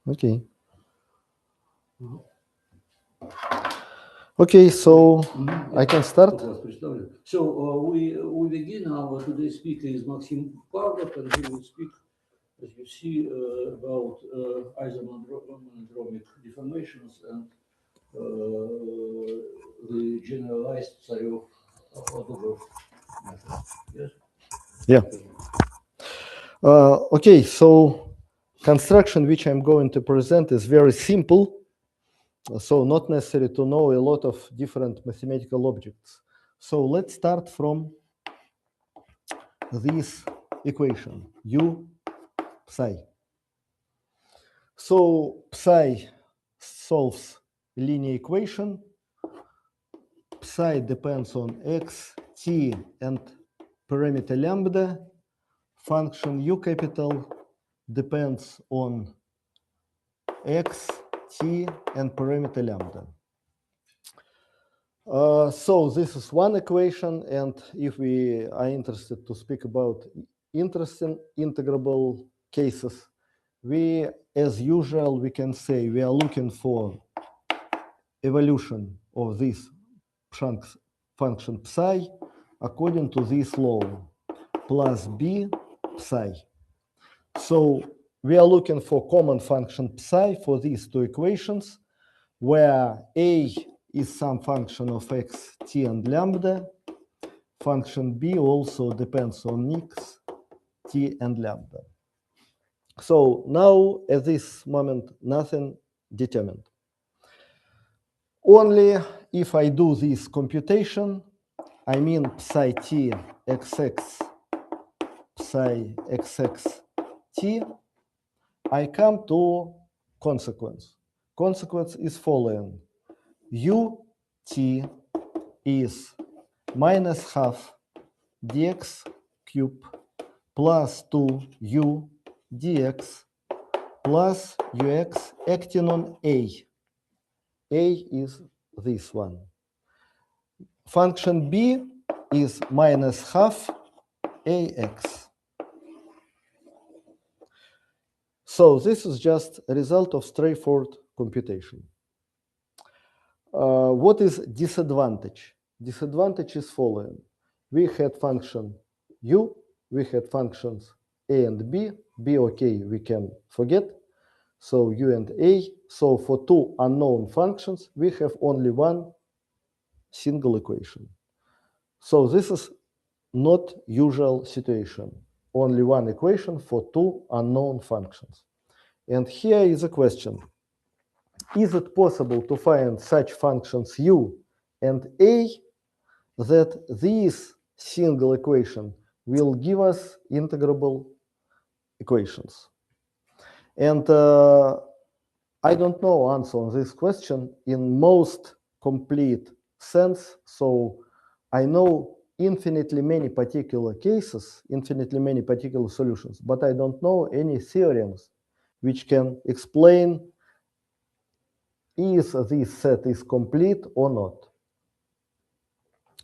Okay. Okay, so I can start. So we begin. Our today's speaker is Maxim Pavlov, and he will speak, as you see, about isomonodromic deformations and the generalized Tsarev Hodograph Method. Yes. Yeah. Okay, so construction which I'm going to present is very simple. So not necessary to know a lot of different mathematical objects. So let's start from this equation, U psi. So psi solves linear equation. Psi depends on x, t, and parameter lambda. Function U capital depends on x, t, and parameter lambda. So this is one equation, and if we are interested to speak about interesting integrable cases, we, as usual, we can say we are looking for evolution of this function psi according to this law, plus b psi. So we are looking for common function psi for these two equations, where a is some function of x, t, and lambda. Function b also depends on x, t, and lambda. So now, at this moment, nothing determined. Only if I do this computation, I mean psi t xx, psi xx t, I come to consequence. Consequence is following. ut is minus half dx cube plus 2u dx plus ux acting on a. A is this one. Function b is minus half ax. So this is just a result of straightforward computation. What is disadvantage? Disadvantage is following. We had function u, we had functions a and b. B okay, we can forget. So u and a. So for two unknown functions, we have only one single equation. So this is not usual situation. Only one equation for two unknown functions. And here is a question. Is it possible to find such functions u and a that this single equation will give us integrable equations? And I don't know answer on this question in most complete sense. So I know infinitely many particular cases, infinitely many particular solutions, but I don't know any theorems which can explain is this set is complete or not.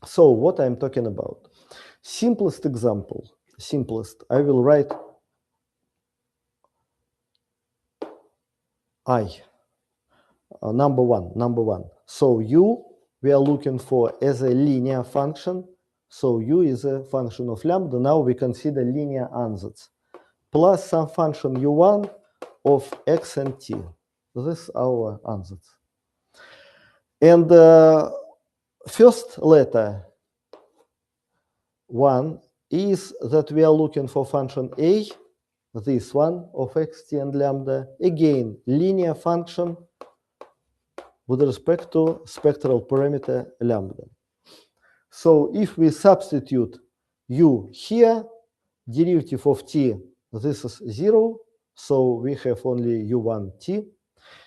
So what I'm talking about? Simplest example, simplest, I will write I, number one. So u, we are looking for as a linear function. So u is a function of lambda. Now we consider linear ansatz plus some function u1 of x and t. This is our ansatz. And first letter, 1, is that we are looking for function a, this one of x, t, and lambda. Again, linear function with respect to spectral parameter lambda. So if we substitute u here, derivative of t, this is 0. So we have only u1 t.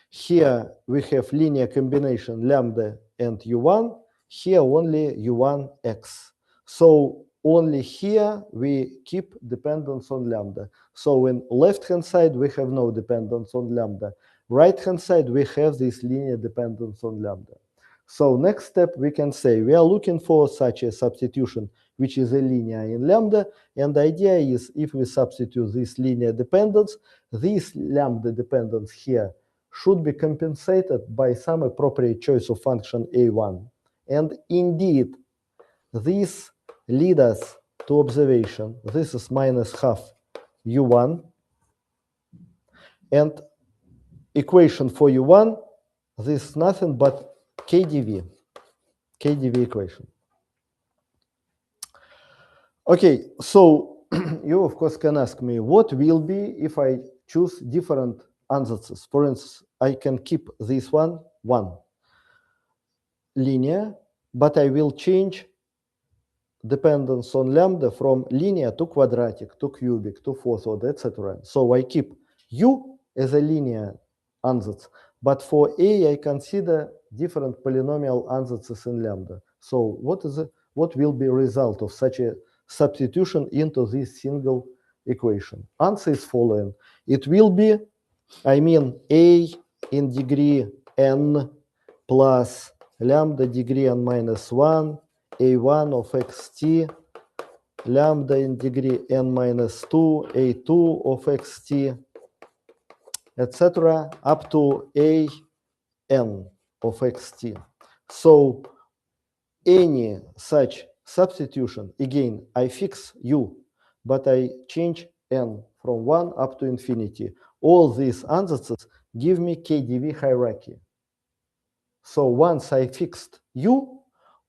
Here we have linear combination lambda and u1. Here only u1 x. So only here we keep dependence on lambda. So in left-hand side, we have no dependence on lambda. Right-hand side, we have this linear dependence on lambda. So next step, we can say we are looking for such a substitution which is a linear in lambda. And the idea is if we substitute this linear dependence, this lambda dependence here should be compensated by some appropriate choice of function a1. And indeed, this leads us to observation. This is minus half u1. And equation for u1, this is nothing but KdV equation. Okay, so you of course can ask me, what will be if I choose different ansatz? For instance, I can keep this one linear, but I will change dependence on lambda from linear to quadratic, to cubic, to fourth order, etc. So I keep u as a linear ansatz, but for a I consider different polynomial ansatzes in lambda. So what will be result of such a substitution into this single equation? Answer is following. It will be, I mean, a in degree n plus lambda degree n minus 1, a1 of xt, lambda in degree n minus 2, a2 of xt, etc., up to an of xt. So any such substitution, again, I fix u, but I change n from 1 up to infinity. All these ansatzes give me KdV hierarchy. So once I fixed u,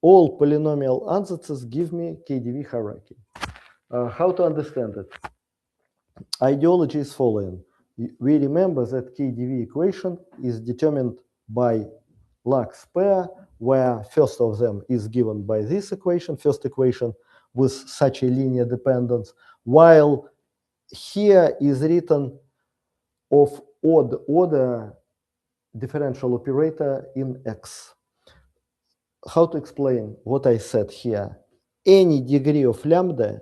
all polynomial ansatzes give me KdV hierarchy. How to understand it? Ideology is following. We remember that KdV equation is determined by Lax pair, where first of them is given by this equation, first equation with such a linear dependence, while here is written of odd order differential operator in X. How to explain what I said here? Any degree of lambda,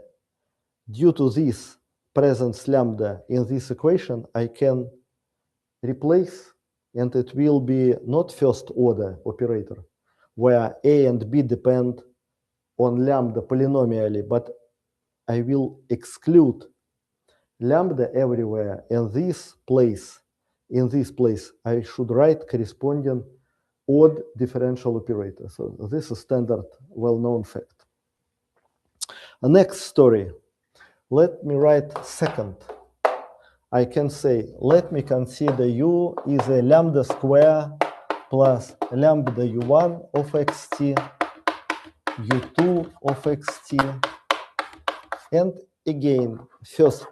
due to this presence lambda in this equation, I can replace, and it will be not first order operator, where a and b depend on lambda polynomially, but I will exclude lambda everywhere. In this place, I should write corresponding odd differential operator. So this is standard, well-known fact. The next story. Let me write second. I can say, let me consider u is a lambda square plus lambda u1 of xt, u2 of xt. And again, first,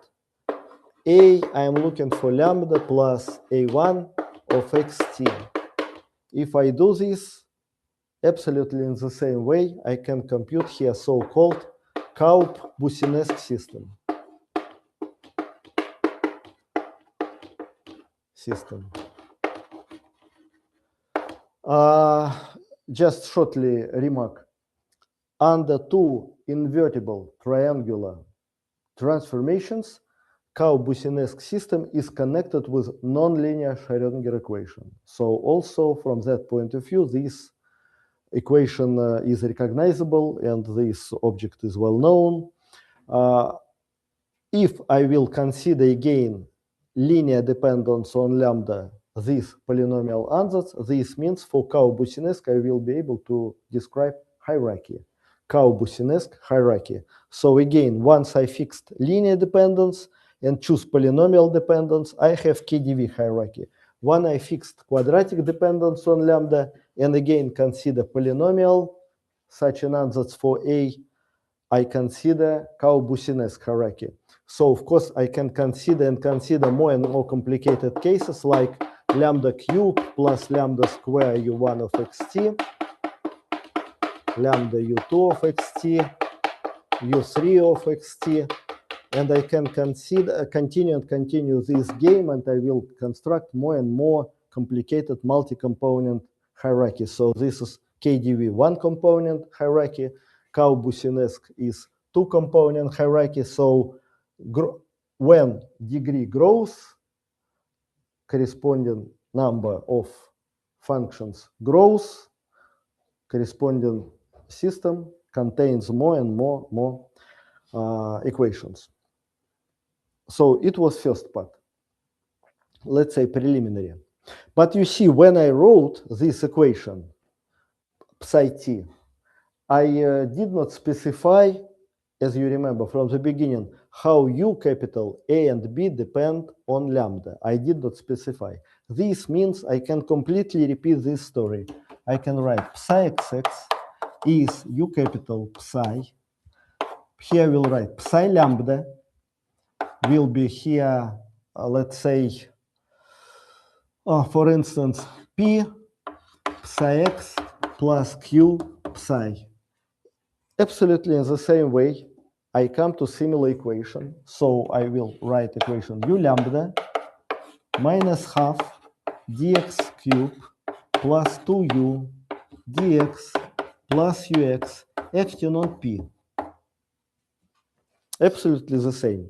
I am looking for lambda plus a1 of xt. If I do this absolutely in the same way, I can compute here so-called Kaup-Boussinesq system. Just shortly remark. Under two invertible triangular transformations, Kaup-Boussinesq system is connected with nonlinear Schrödinger equation. So also from that point of view, this equation is recognizable and this object is well known. If I will consider again linear dependence on lambda, this polynomial ansatz, this means for Kaup-Boussinesq I will be able to describe hierarchy. Kaup-Boussinesq hierarchy. So again, once I fixed linear dependence and choose polynomial dependence, I have KdV hierarchy. When I fixed quadratic dependence on lambda, and again consider polynomial, such an ansatz for a, I consider Kaup-Boussinesq hierarchy. So of course I can consider more and more complicated cases like lambda cube plus lambda square u1 of xt, lambda u2 of xt, u3 of xt, and I can continue this game, and I will construct more and more complicated multi-component hierarchy. So this is KdV one component hierarchy, Kaup-Boussinesq is two component hierarchy. So when degree grows, corresponding number of functions grows, corresponding system contains more and more equations. So it was first part, let's say preliminary. But you see, when I wrote this equation, psi t, I did not specify, as you remember from the beginning, how u capital A and B depend on lambda. I did not specify. This means I can completely repeat this story. I can write psi xx is u capital psi. Here I will write psi lambda will be here, let's say, for instance, p psi x plus q psi. Absolutely in the same way, I come to similar equation. So I will write equation u lambda minus half dx cube plus 2u dx plus ux acting on p. Absolutely the same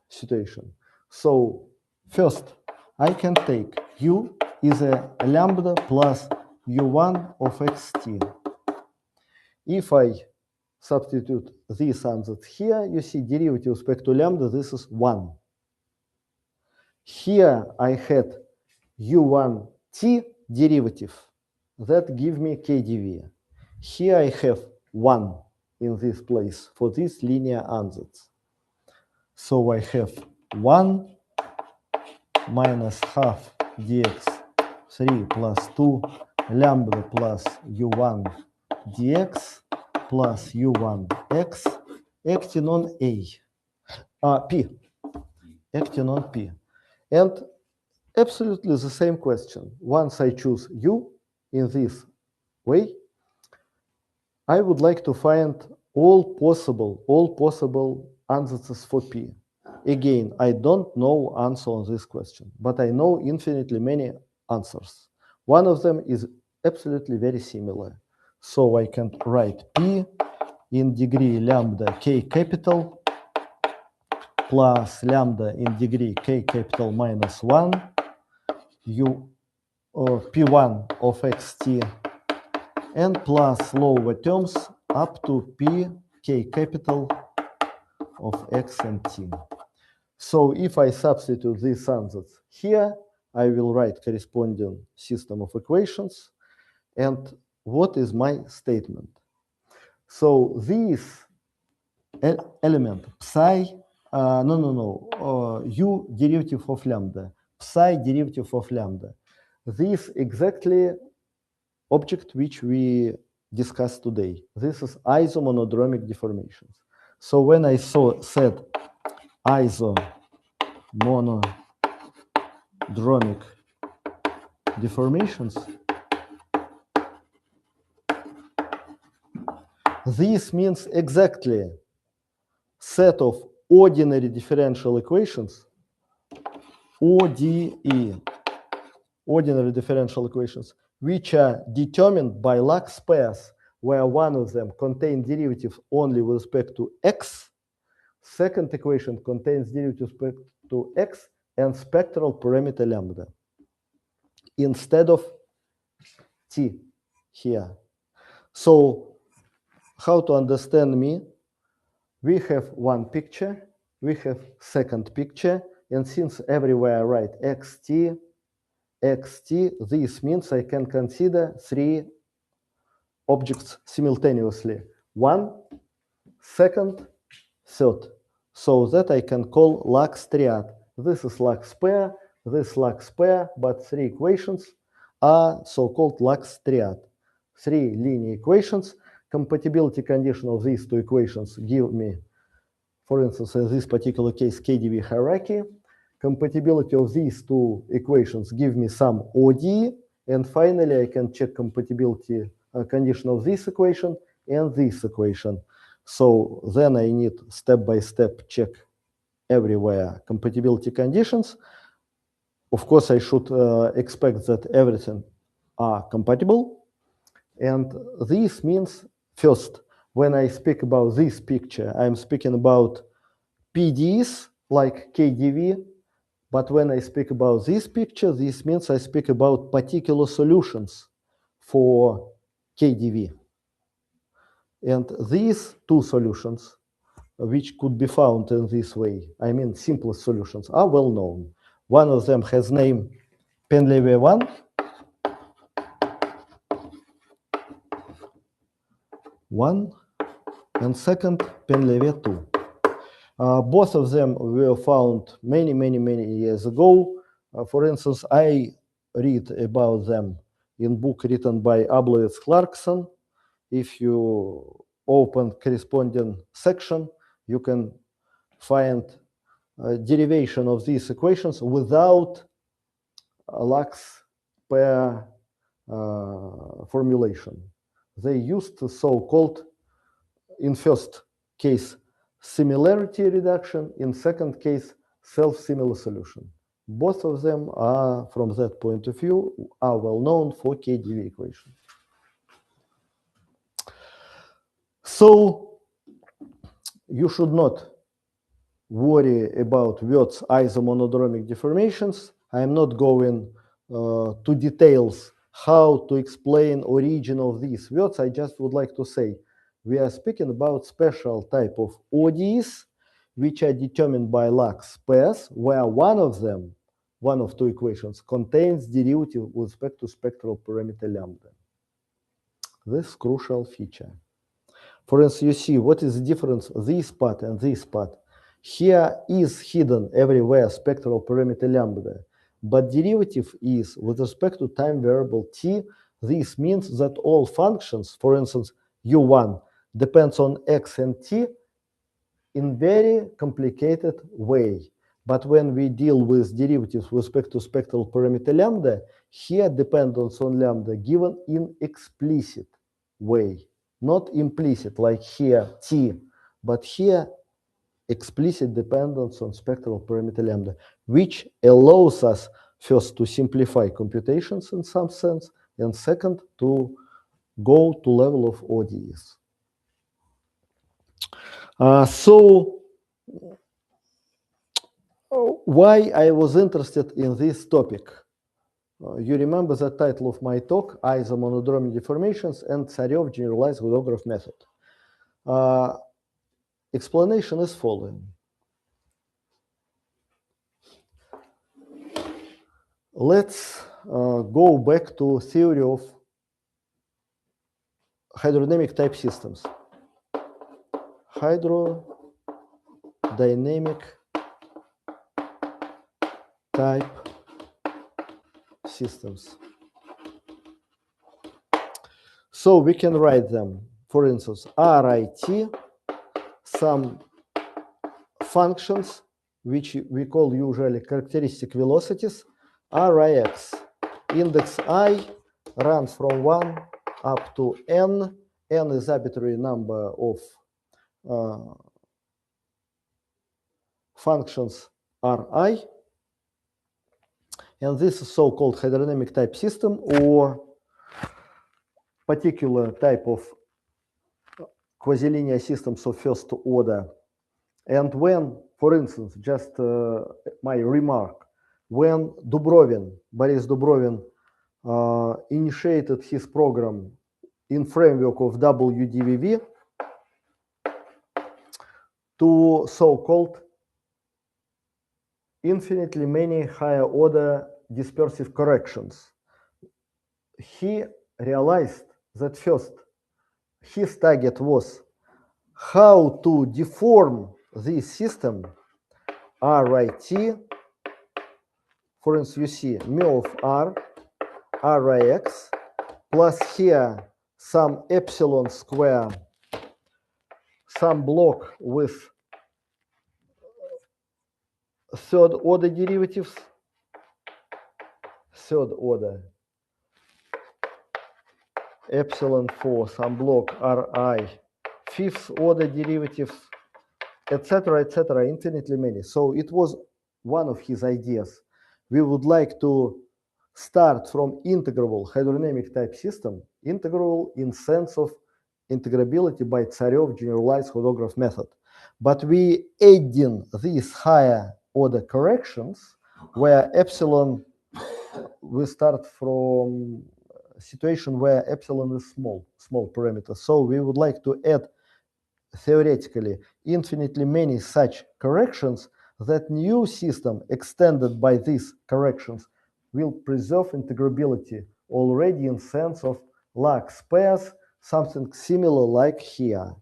situation. So first, I can take u is a lambda plus u1 of xt. If I substitute these answers here, you see derivative with respect to lambda, this is 1. Here I had u1t derivative that give me kdv. Here I have 1 in this place for these linear answers. So I have 1 minus half dx 3 plus 2 lambda plus u1 dx plus u1x acting on p, acting on p. And absolutely the same question. Once I choose u in this way, I would like to find all possible answers for p. Again, I don't know answer on this question, but I know infinitely many answers. One of them is absolutely very similar. So I can write p in degree lambda k capital plus lambda in degree k capital minus 1 p1 of xt and plus lower terms up to p k capital of x and t. So if I substitute these answers here, I will write corresponding system of equations. And what is my statement? So this element psi, u derivative of lambda, psi derivative of lambda, this exactly object which we discussed today. This is isomonodromic deformations. So when I said isomonodromic deformations, this means exactly set of ordinary differential equations, ODE, ordinary differential equations, which are determined by Lax pairs, where one of them contains derivative only with respect to x. Second equation contains derivative with respect to x and spectral parameter lambda instead of t here. So how to understand me? We have one picture, we have second picture, and since everywhere I write xt, this means I can consider 3 objects simultaneously. 1, second, third. So that I can call Lax triad. This is Lax pair, this Lax pair, but 3 equations are so-called Lax triad. 3 linear equations. Compatibility condition of these 2 equations give me, for instance, in this particular case, KdV hierarchy. Compatibility of these 2 equations give me some ODE, and finally I can check compatibility condition of this equation and this equation. So then I need step-by-step check everywhere compatibility conditions. Of course, I should expect that everything are compatible. And this means, first, when I speak about this picture, I'm speaking about PDEs like KdV. But when I speak about this picture, this means I speak about particular solutions for KdV. And these two solutions, which could be found in this way, I mean simplest solutions, are well known. One of them has name Penlevé 1. And second Penlevé 2. Both of them were found many years ago. For instance, I read about them in book written by Ablowitz Clarkson. If you open corresponding section, you can find a derivation of these equations without Lax pair formulation. They used the so-called, in first case, similarity reduction, in second case, self-similar solution. Both of them are, from that point of view, are well known for KdV equation. So you should not worry about Wirth's isomonodromic deformations. I am not going to details how to explain origin of these Wirths. I just would like to say we are speaking about special type of ODEs which are determined by Lax pairs, where one of them, one of two equations, contains derivative with respect to spectral parameter lambda. This crucial feature. For instance, you see what is the difference this part and this part. Here is hidden everywhere spectral parameter lambda, but derivative is with respect to time variable t. This means that all functions, for instance, u1, depends on x and t in very complicated way. But when we deal with derivatives with respect to spectral parameter lambda, here dependence on lambda given in explicit way. Not implicit like here t, but here explicit dependence on spectral parameter lambda, which allows us first to simplify computations in some sense, and second to go to level of ODEs. So why I was interested in this topic? You remember the title of my talk, Isomonodromic Deformations and Tsarev Generalized Hodograph Method. Explanation is following. Let's go back to theory of hydrodynamic type systems. Hydrodynamic type systems. So we can write them, for instance, RIT, some functions which we call usually characteristic velocities, RIX. Index I runs from 1 up to n. N is arbitrary number of functions Ri. And this is so-called hydrodynamic type system or particular type of quasi-linear systems of first order. And when, for instance, just my remark, when Boris Dubrovin initiated his program in framework of WDVV to so-called infinitely many higher order dispersive corrections, he realized that first his target was how to deform this system RIT. For instance, you see mu of R, RIX, plus here some epsilon square, some block with third order derivatives, third order, epsilon for some block Ri, fifth order derivatives, etc., infinitely many. So it was one of his ideas. We would like to start from integrable hydrodynamic type system, integrable in sense of integrability by Tsarev Generalized Hodograph Method. But we adding these higher order corrections where epsilon, we start from situation where epsilon is small parameter. So we would like to add theoretically infinitely many such corrections that new system extended by these corrections will preserve integrability already in sense of Lax pairs, something similar like here.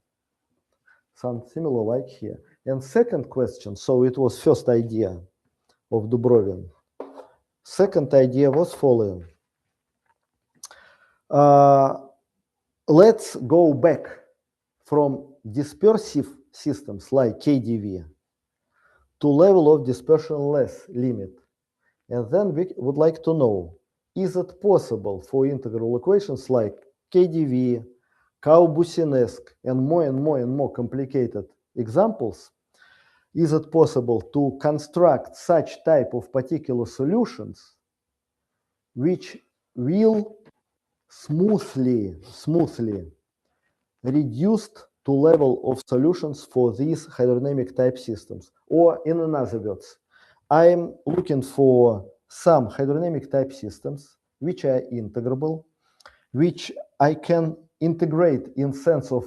And second question, so it was first idea of Dubrovin. Second idea was following. Let's go back from dispersive systems like KDV to level of dispersionless limit. And then we would like to know, is it possible for integral equations like KDV, Kaubusinesque, and more complicated examples, is it possible to construct such type of particular solutions which will smoothly reduced to level of solutions for these hydrodynamic type systems? Or in other words, I'm looking for some hydrodynamic type systems which are integrable, which I can integrate in sense of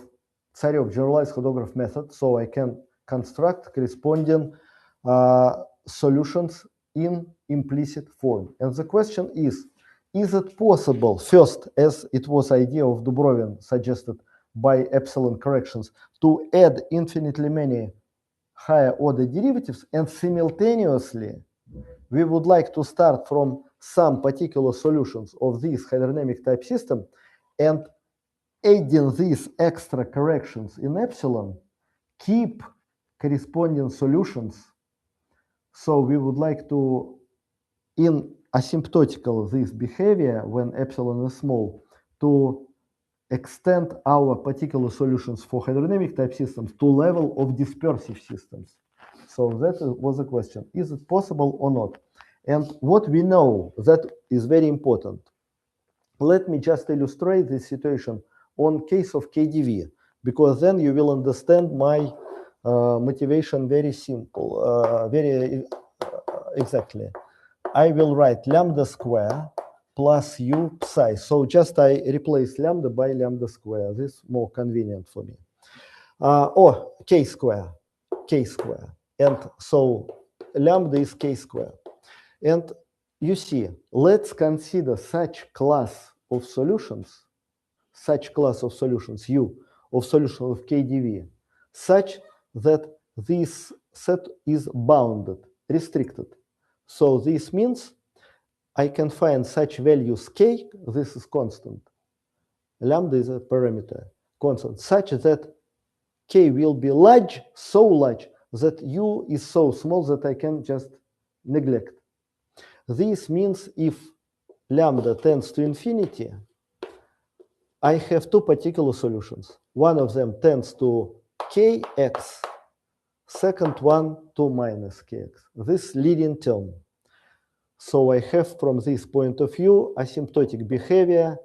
Tsarev Generalized Hodograph Method, so I can construct corresponding solutions in implicit form. And the question is it possible, first, as it was idea of Dubrovin suggested by epsilon corrections, to add infinitely many higher order derivatives, and simultaneously we would like to start from some particular solutions of this hydrodynamic type system and adding these extra corrections in epsilon, keep corresponding solutions. So we would like to, in asymptotical this behavior when epsilon is small, to extend our particular solutions for hydrodynamic type systems to level of dispersive systems. So that was the question. Is it possible or not? And what we know, that is very important. Let me just illustrate this situation on case of KDV, because then you will understand my motivation very simple, exactly. I will write lambda square plus u psi. So just I replace lambda by lambda square. This is more convenient for me. Or k square. And so lambda is k square. And you see, let's consider such class of solutions, U of solution of KDV, such that this set is bounded, restricted. So this means I can find such values k, this is constant, lambda is a parameter, constant, such that k will be large, so large that u is so small that I can just neglect. This means if lambda tends to infinity, I have two particular solutions. One of them tends to kx, second one to minus kx, this leading term. So I have from this point of view asymptotic behavior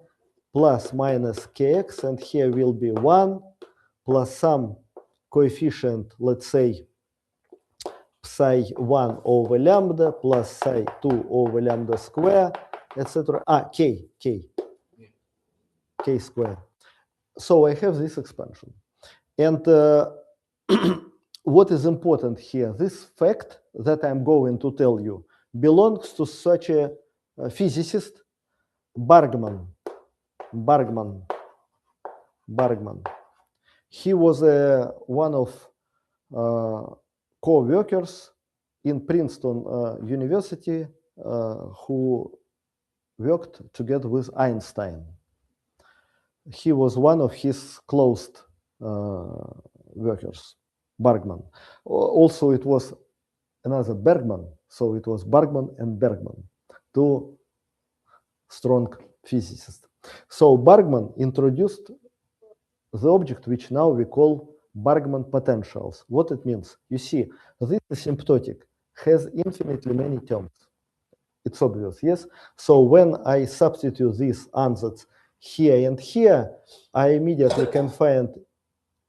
plus minus kx, and here will be 1 plus some coefficient, let's say psi 1 over lambda plus psi 2 over lambda square, etc. K square. So I have this expansion. And what is important here, this fact that I'm going to tell you belongs to such a physicist, Bargman. He was one of co-workers in Princeton University who worked together with Einstein. He was one of his closed workers, Bargman. Also, it was another Bergman, so it was Bargman and Bergman, two strong physicists. So Bargman introduced the object which now we call Bargman potentials. What it means? You see, this asymptotic has infinitely many terms. It's obvious, yes? So when I substitute these ansatz here and here, I immediately can find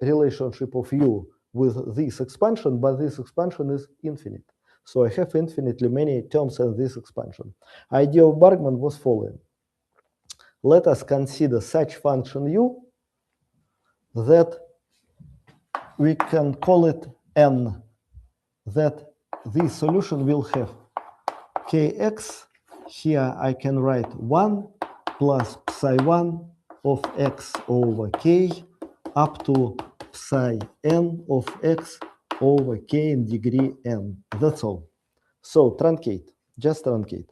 relationship of u with this expansion, but this expansion is infinite. So I have infinitely many terms in this expansion. Idea of Bargman was following, let us consider such function u that we can call it n, that this solution will have kx. Here I can write 1 plus psi1 of x over k up to psi n of x over k in degree n. That's all. So truncate, just truncate.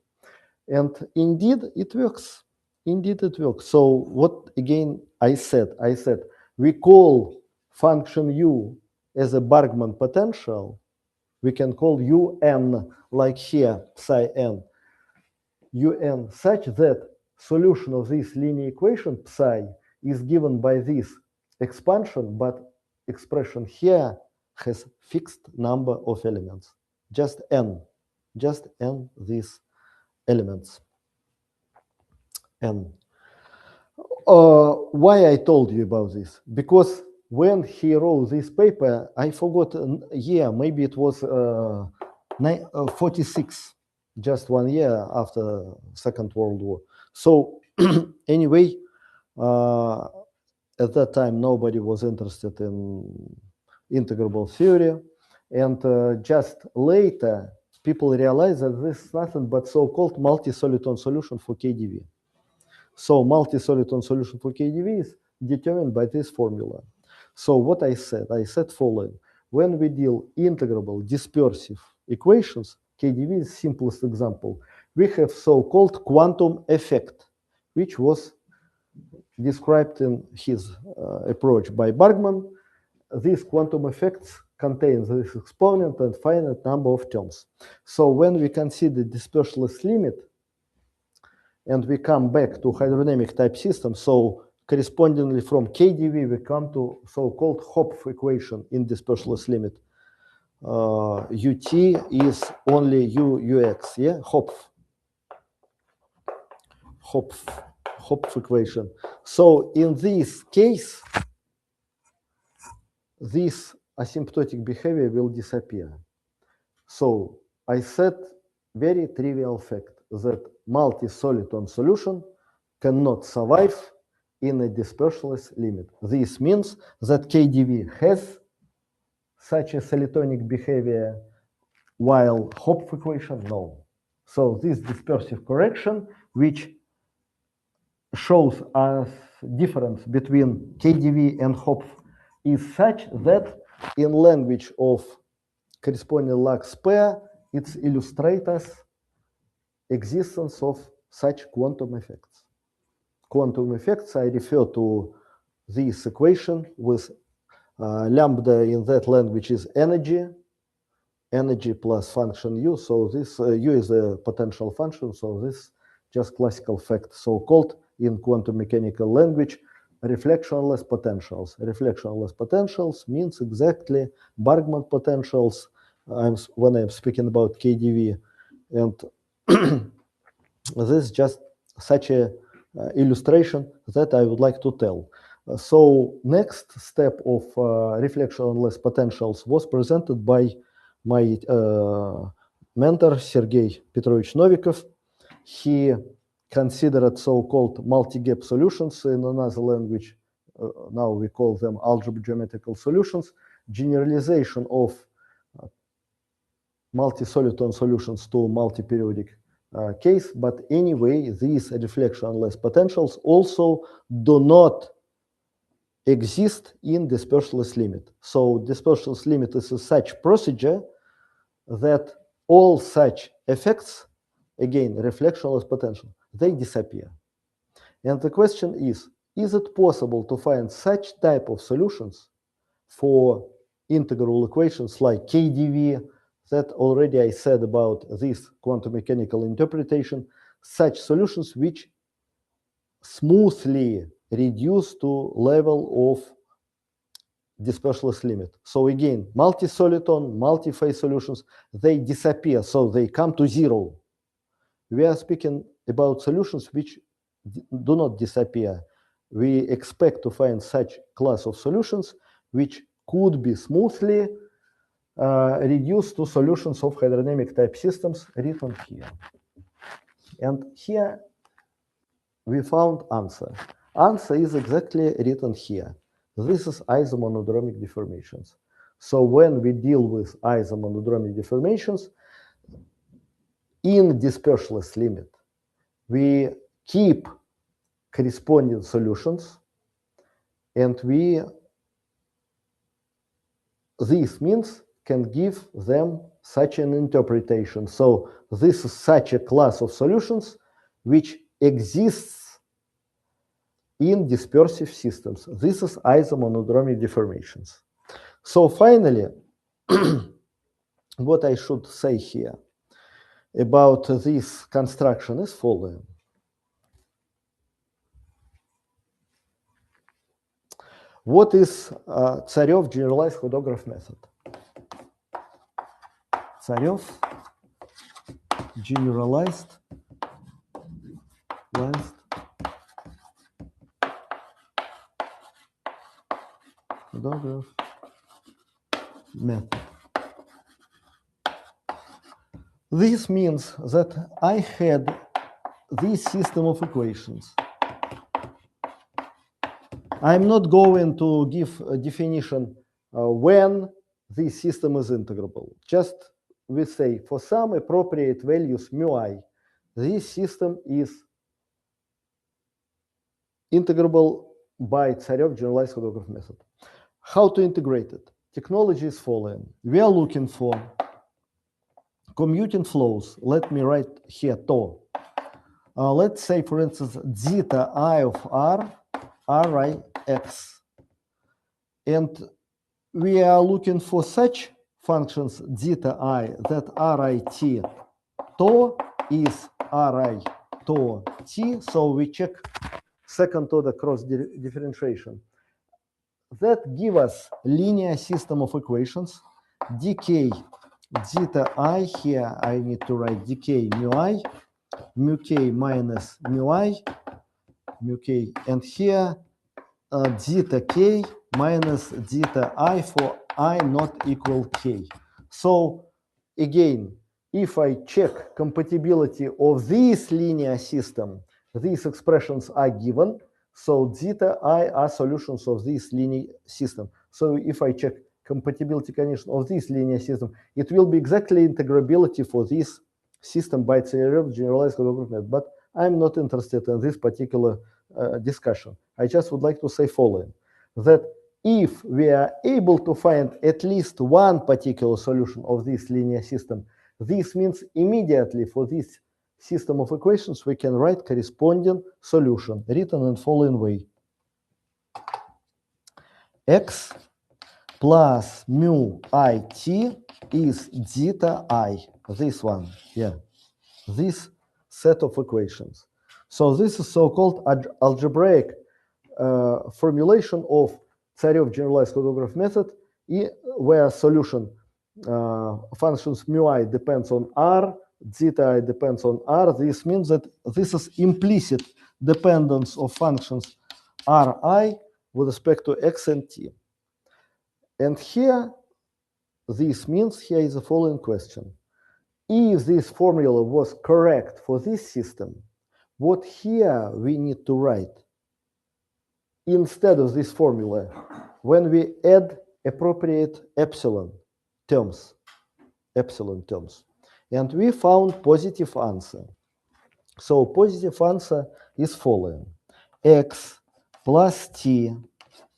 And indeed it works. Indeed it works. So what again I said we call function u as a Bargman potential. We can call un, like here, psi n, un, such that solution of this linear equation psi is given by this expansion, but expression here has fixed number of elements, just n these elements, n. Why I told you about this? Because when he wrote this paper, I forgot year, maybe it was 46, just 1 year after Second World War. So anyway, at that time, nobody was interested in integrable theory. And just later, people realized that this is nothing but so-called multi-soliton solution for KdV. So multi-soliton solution for KdV is determined by this formula. So what I said following. When we deal integrable dispersive equations, KdV is simplest example. We have so-called quantum effect, which was described in his approach by Bargman. These quantum effects contain this exponent and finite number of terms. So when we consider dispersionless limit, and we come back to hydrodynamic type system, so correspondingly from KdV, we come to so-called Hopf equation in dispersionless limit. Ut is only ux, yeah, Hopf equation. So in this case, this asymptotic behavior will disappear. So I said very trivial fact that multi-soliton solution cannot survive in a dispersionless limit. This means that KdV has such a solitonic behavior, while Hopf equation, no. So this dispersive correction, which shows us difference between KdV and Hopf, is such that in language of corresponding Lax pair, it illustrates existence of such quantum effects. Quantum effects, I refer to this equation with lambda in that language is energy plus function u. So this u is a potential function. So this just classical fact, so-called in quantum mechanical language, reflectionless potentials. Reflectionless potentials means exactly Bargman potentials when I'm speaking about KdV. And this is just such a illustration that I would like to tell. So next step of reflectionless potentials was presented by my mentor, Sergei Petrovich Novikov. He considered so-called multi-gap solutions in another language. Now we call them algebra geometrical solutions. Generalization of multi-soliton solutions to multi-periodic case. But anyway, these reflectionless potentials also do not exist in dispersionless limit. So dispersionless limit is a such procedure that all such effects, again, reflectionless potential, they disappear. And the question is it possible to find such type of solutions for integral equations like KdV, that already I said about this quantum mechanical interpretation, such solutions which smoothly reduce to level of dispersionless limit. So again, multi-soliton, multi-phase solutions, they disappear, so they come to zero. We are speaking about solutions which do not disappear. We expect to find such class of solutions which could be smoothly reduced to solutions of hydrodynamic type systems written here. And here we found answer. Answer is exactly written here. This is isomonodromic deformations. So when we deal with isomonodromic deformations, in dispersionless limit, we keep corresponding solutions, and this means can give them such an interpretation. So this is such a class of solutions which exists in dispersive systems. This is isomonodromic deformations. So finally, what I should say here about this construction is following. What is Tsarev Generalized Hodograph Method? Tsarev Generalized Hodograph Method. This means that I had this system of equations. I'm not going to give a definition when this system is integrable. Just we say for some appropriate values mu I, this system is integrable by Tsarev Generalized Hodograph Method. How to integrate it? Technology is following. We are looking for commuting flows. Let me write here tau. Let's say, for instance, zeta I of R, Ri x. And we are looking for such functions zeta I that Rit tau is Ri tau t. So we check second order cross differentiation. That give us linear system of equations. Dk zeta I, here I need to write dk mu k minus mu k, and here zeta k minus zeta I for I not equal k. So again, if I check compatibility of this linear system, these expressions are given. So zeta I are solutions of this linear system. So if I check compatibility condition of this linear system, it will be exactly integrability for this system by Tsarev Generalized Hodograph Method. But I'm not interested in this particular discussion. I just would like to say following, that if we are able to find at least one particular solution of this linear system, this means immediately for this system of equations we can write corresponding solution written in following way. X plus mu it is zeta I, this one, yeah, this set of equations. So this is so-called algebraic formulation of Tsarev Generalized Hodograph Method, where solution functions mu I depends on R, zeta I depends on R. This means that this is implicit dependence of functions Ri with respect to x and t. And here, this means here is the following question. If this formula was correct for this system, what here we need to write instead of this formula when we add appropriate epsilon terms. And we found positive answer. So positive answer is following. X plus t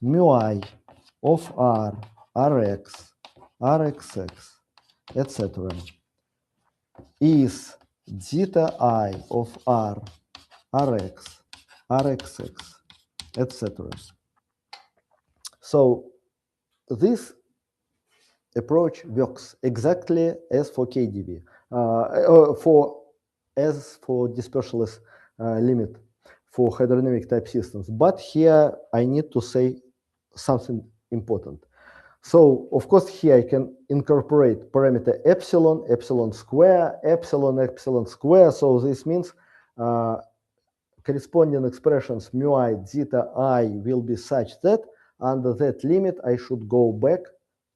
mu I of R, Rx, Rxx, etc. is zeta I of R, Rx, Rxx, etc. So this approach works exactly as for KDV, as for dispersionless limit for hydrodynamic type systems. But here I need to say something important. So of course here I can incorporate parameter epsilon, epsilon square, epsilon square. So this means corresponding expressions mu I, zeta I will be such that under that limit I should go back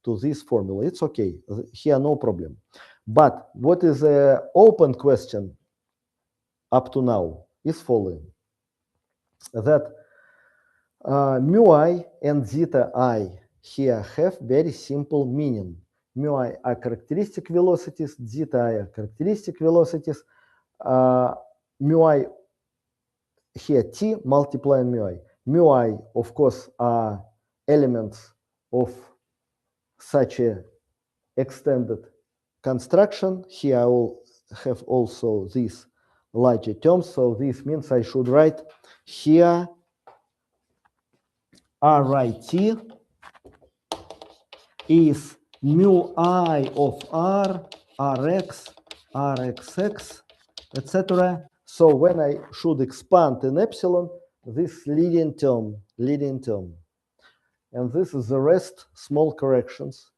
to this formula. It's okay, here no problem. But what is an open question up to now is following. that mu I and zeta I here have very simple meaning. Mu I are characteristic velocities, zeta I are characteristic velocities. Mu I here t multiplying mu I. Mu I, of course, are elements of such a extended construction. Here I will have also these larger terms. So this means I should write here RIT is mu I of R, Rx, Rxx, etc. So when I should expand in epsilon, this leading term. And this is the rest, small corrections.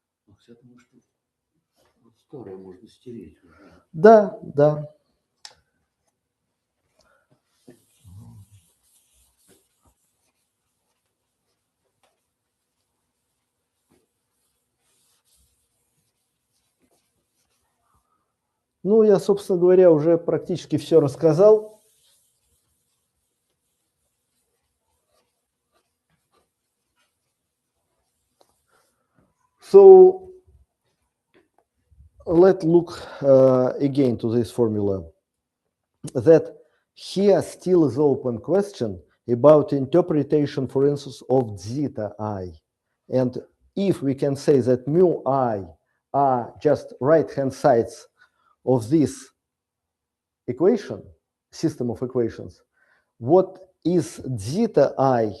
Да, да. Ну, я, собственно говоря, уже практически все рассказал. So let's look again to this formula. That here still is open question about interpretation, for instance, of zeta I. And if we can say that mu I are just right-hand sides of this equation, system of equations, what is zeta I?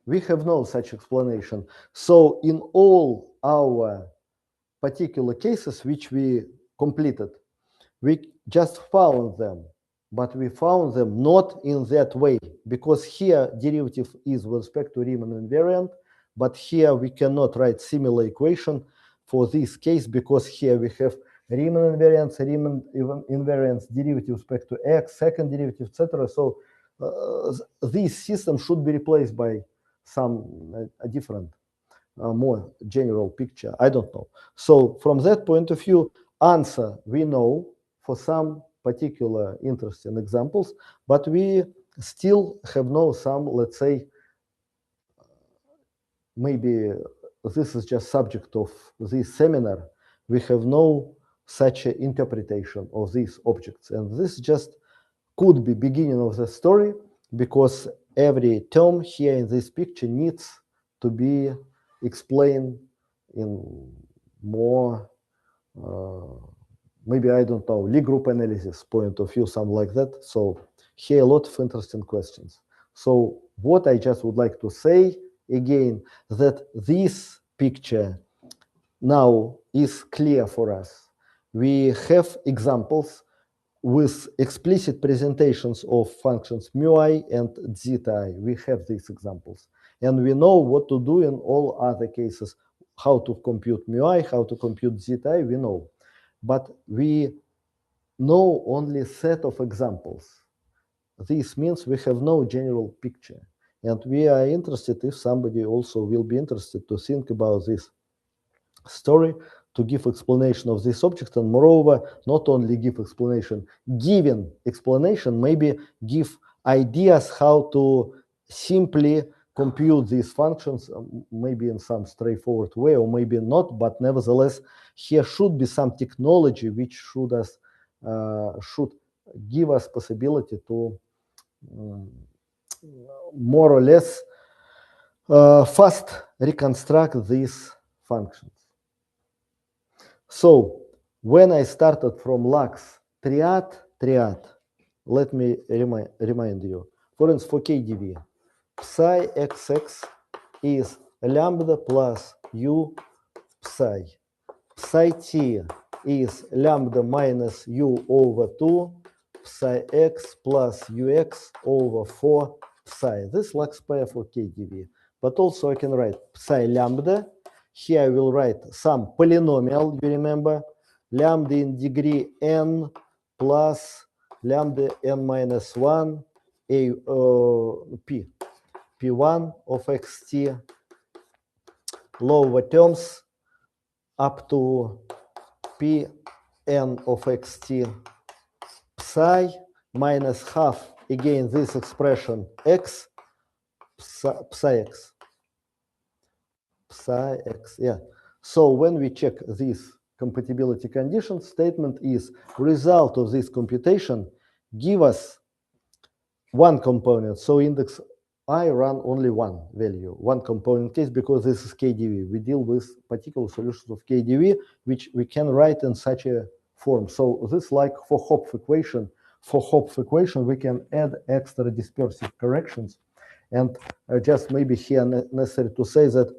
We have no such explanation. So in all our particular cases which we completed, we just found them, but we found them not in that way, because here derivative is with respect to Riemann invariant, but here we cannot write similar equation for this case, because here we have Riemann invariance, derivative with respect to x, second derivative, etc. So this system should be replaced by some different, more general picture. I don't know. So from that point of view, answer we know for some particular interesting examples, but we still have no some, let's say, maybe this is just subject of this seminar. We have no such an interpretation of these objects, and this just could be beginning of the story, because every term here in this picture needs to be explained in more maybe, I don't know, Lie group analysis point of view, something like that. So here a lot of interesting questions. So what I just would like to say again, that this picture now is clear for us. We have examples with explicit presentations of functions mu I and zeta I. We have these examples. And we know what to do in all other cases. How to compute mu I, how to compute zeta I, we know. But we know only a set of examples. This means we have no general picture. And we are interested, if somebody also will be interested, to think about this story, to give explanation of this object, and moreover, not only give explanation, giving explanation, maybe give ideas how to simply compute these functions, maybe in some straightforward way, or maybe not, but nevertheless, here should be some technology which should give us possibility to more or less fast reconstruct these functions. So when I started from Lux triad, let me remind you. For instance, for KdV, psi xx is lambda plus u psi. Psi t is lambda minus u over 2 psi x plus ux over 4 psi. This Lux pair for KdV. But also I can write psi lambda. Here I will write some polynomial, you remember, lambda in degree n plus lambda n minus 1 p1 of xt, lower terms up to pn of xt psi minus half, again, this expression x psi x. Psi x, yeah. So when we check these compatibility conditions, statement is result of this computation give us one component. So index I run only one value, one component case, because this is KDV. We deal with particular solutions of KDV, which we can write in such a form. So this like for Hopf equation. For Hopf equation, we can add extra dispersive corrections. And just maybe here necessary to say that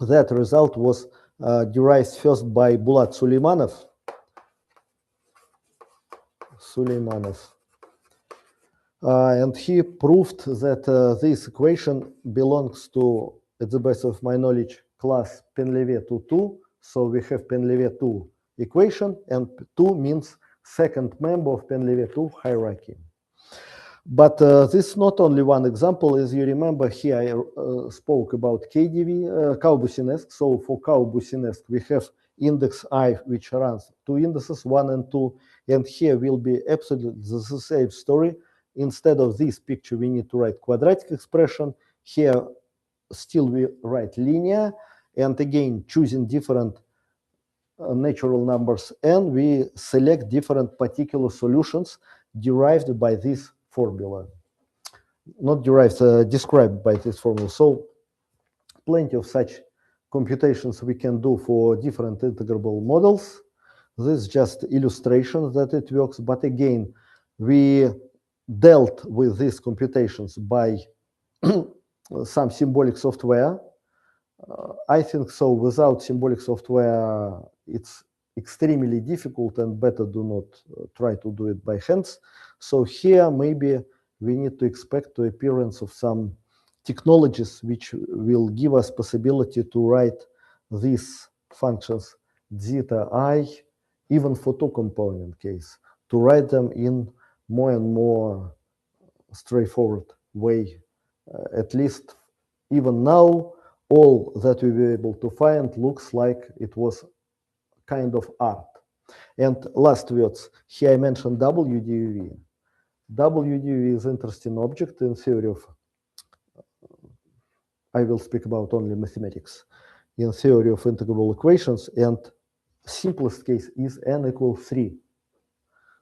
that result was derived first by Bulat Suleimanov. And he proved that this equation belongs to, at the best of my knowledge, class Penlevet-2. So we have Penlevet-2 equation, and 2 means second member of Penlevet-2 hierarchy. But this is not only one example. As you remember, here I spoke about KDV, Kaubusinesq. So for Kaubusinesq, we have index I, which runs two indices, 1 and 2. And here will be absolutely the same story. Instead of this picture, we need to write quadratic expression. Here, still we write linear. And again, choosing different natural numbers. And we select different particular solutions derived by this formula. Not derived, described by this formula. So plenty of such computations we can do for different integrable models. This is just illustration that it works. But again, we dealt with these computations by some symbolic software. I think so. Without symbolic software, it's extremely difficult, and better do not try to do it by hands. So here maybe we need to expect the appearance of some technologies which will give us possibility to write these functions zeta I, even for two component case, to write them in more and more straightforward way. At least even now, all that we were able to find looks like it was kind of art. And last words, here I mentioned WDV. WDV is interesting object in theory of, I will speak about only mathematics, in theory of integrable equations, and simplest case is n equals 3.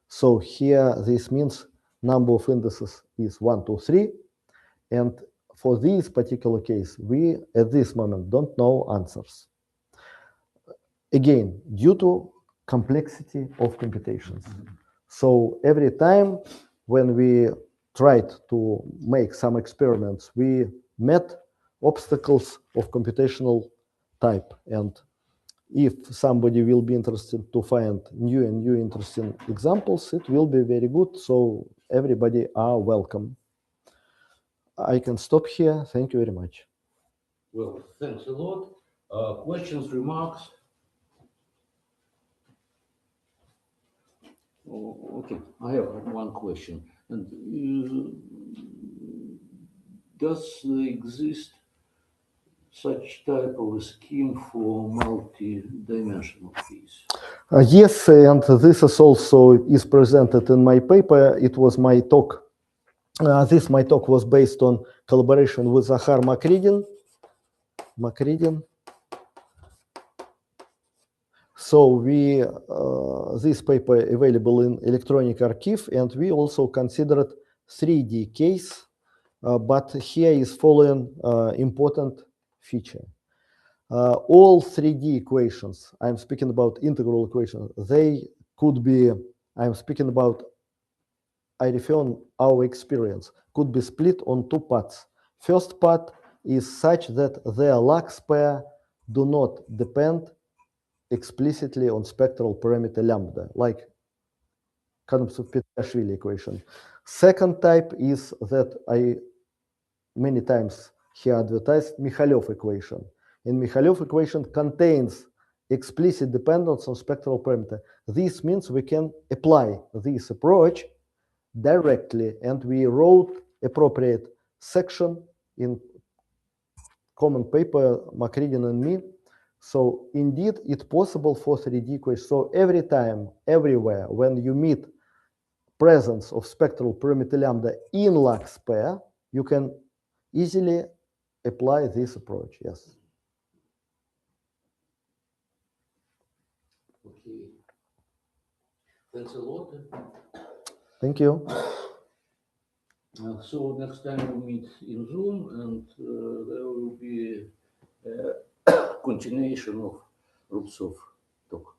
So here this means number of indices is 1, 2, 3, and for this particular case, we at this moment don't know answers. Again, due to complexity of computations. So every time when we tried to make some experiments, we met obstacles of computational type. And if somebody will be interested to find new and new interesting examples, it will be very good. So everybody are welcome. I can stop here. Thank you very much. Well, thanks a lot. Questions, remarks? Oh, okay, I have one question. And does exist such type of a scheme for multi-dimensional case? Yes, and this is also is presented in my paper. It was my talk. My talk was based on collaboration with Zahar Makridin. So we this paper available in electronic archive, and we also considered 3D case, but here is following important feature. All 3D equations, I'm speaking about integral equations, they could be, I'm speaking about, I refer on our experience, could be split on two parts. First part is such that their Lax pair do not depend explicitly on spectral parameter lambda, like Karamsov-Petriashvili equation. Second type is that I many times here advertised Mikhailov equation. And Mikhailov equation contains explicit dependence on spectral parameter. This means we can apply this approach directly, and we wrote appropriate section in common paper, Makridin and me. So indeed, it's possible for 3D equations. So every time, everywhere, when you meet presence of spectral parameter lambda in Lax pair, you can easily apply this approach. Yes. Okay. Thanks a lot. Thank you. So next time we'll meet in Zoom, and there will be a continuation of Rubtsov talk.